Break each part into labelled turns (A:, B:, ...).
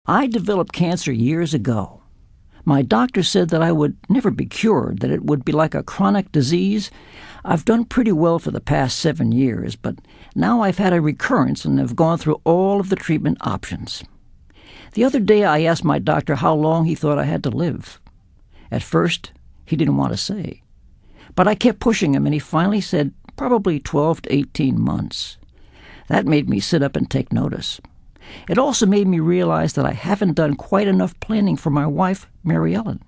A: I developed cancer years ago. My doctor said that I would never be cured, that it would be like a chronic disease. I've done pretty well for the past 7 years, but now I've had a recurrence and have gone through all of the treatment options. The other day I asked my doctor how long he thought I had to live. At first, he didn't want to say. But I kept pushing him, and he finally said probably 12 to 18 months. That made me sit up and take notice. It also made me realize that I haven't done quite enough planning for my wife, Mary Ellen.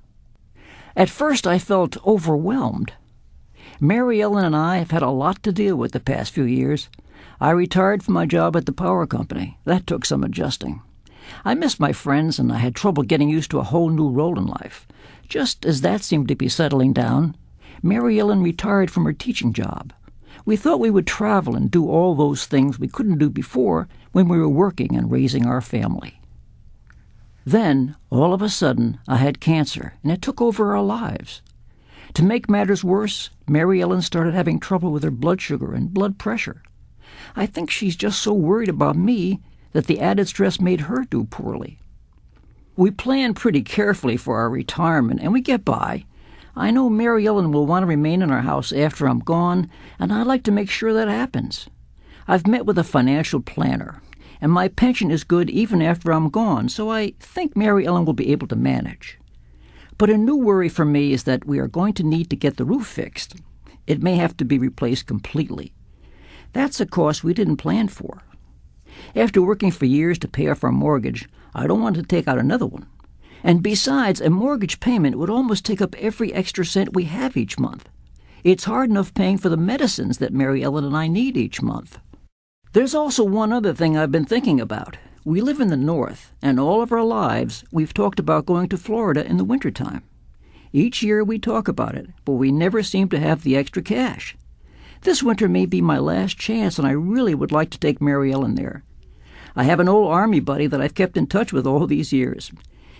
A: At first, I felt overwhelmed. Mary Ellen and I have had a lot to deal with the past few years. I retired from my job at the power company. That took some adjusting. I missed my friends, and I had trouble getting used to a whole new role in life. Just as that seemed to be settling down, Mary Ellen retired from her teaching job. We thought we would travel and do all those things we couldn't do before when we were working and raising our family. Then, all of a sudden, I had cancer, and it took over our lives. To make matters worse, Mary Ellen started having trouble with her blood sugar and blood pressure. I think she's just so worried about me that the added stress made her do poorly. We plan pretty carefully for our retirement, and we get by. I know Mary Ellen will want to remain in our house after I'm gone, and I'd like to make sure that happens. I've met with a financial planner, and my pension is good even after I'm gone, so I think Mary Ellen will be able to manage. But a new worry for me is that we are going to need to get the roof fixed. It may have to be replaced completely. That's a cost we didn't plan for. After working for years to pay off our mortgage, I don't want to take out another one. And besides, a mortgage payment would almost take up every extra cent we have each month. It's hard enough paying for the medicines that Mary Ellen and I need each month. There's also one other thing I've been thinking about. We live in the North, and all of our lives we've talked about going to Florida in the wintertime. Each year we talk about it, but we never seem to have the extra cash. This winter may be my last chance, and I really would like to take Mary Ellen there. I have an old Army buddy that I've kept in touch with all these years.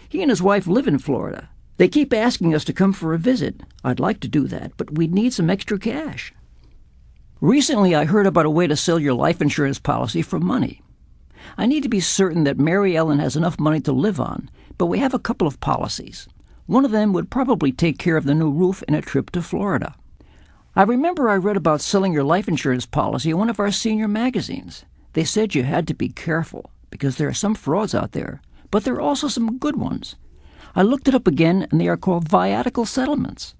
A: He and his wife live in Florida. They keep asking us to come for a visit. I'd like to do that, but we'd need some extra cash. Recently, I heard about a way to sell your life insurance policy for money. I need to be certain that Mary Ellen has enough money to live on, but we have a couple of policies. One of them would probably take care of the new roof and a trip to Florida. I remember I read about selling your life insurance policy in one of our senior magazines. They said you had to be careful because there are some frauds out there, but there are also some good ones. I looked it up again, and they are called viatical settlements,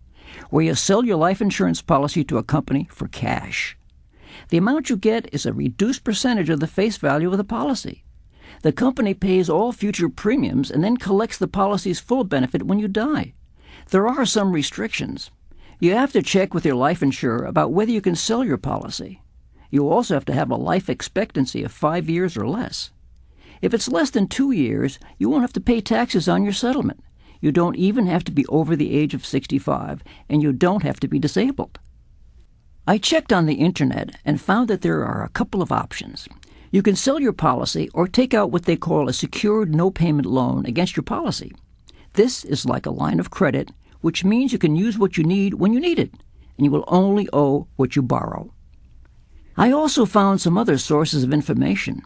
A: where you sell your life insurance policy to a company for cash. The amount you get is a reduced percentage of the face value of the policy. The company pays all future premiums and then collects the policy's full benefit when you die. There are some restrictions. You have to check with your life insurer about whether you can sell your policy. You also have to have a life expectancy of 5 years or less. If it's less than 2 years, you won't have to pay taxes on your settlement. You don't even have to be over the age of 65, and you don't have to be disabled. I checked on the internet and found that there are a couple of options. You can sell your policy or take out what they call a secured no-payment loan against your policy. This is like a line of credit, which means you can use what you need when you need it, and you will only owe what you borrow. I also found some other sources of information.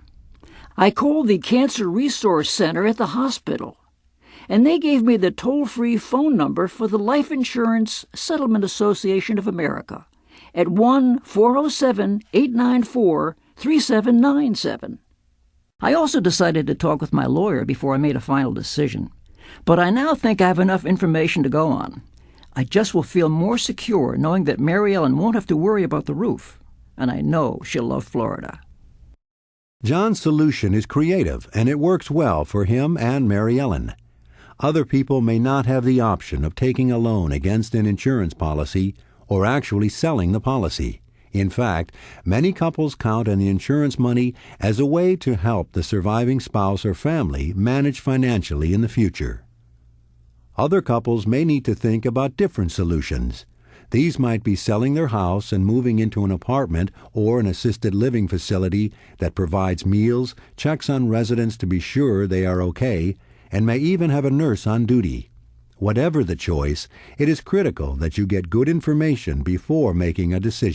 A: I called the Cancer Resource Center at the hospital, and they gave me the toll-free phone number for the Life Insurance Settlement Association of America at 1-407-894-3797. I also decided to talk with my lawyer before I made a final decision, but I now think I have enough information to go on. I just will feel more secure knowing that Mary Ellen won't have to worry about the roof, and I know she'll love Florida.
B: John's solution is creative, and it works well for him and Mary Ellen. Other people may not have the option of taking a loan against an insurance policy or actually selling the policy. In fact, many couples count on the insurance money as a way to help the surviving spouse or family manage financially in the future. Other couples may need to think about different solutions. These might be selling their house and moving into an apartment or an assisted living facility that provides meals, checks on residents to be sure they are okay, and may even have a nurse on duty. Whatever the choice, it is critical that you get good information before making a decision.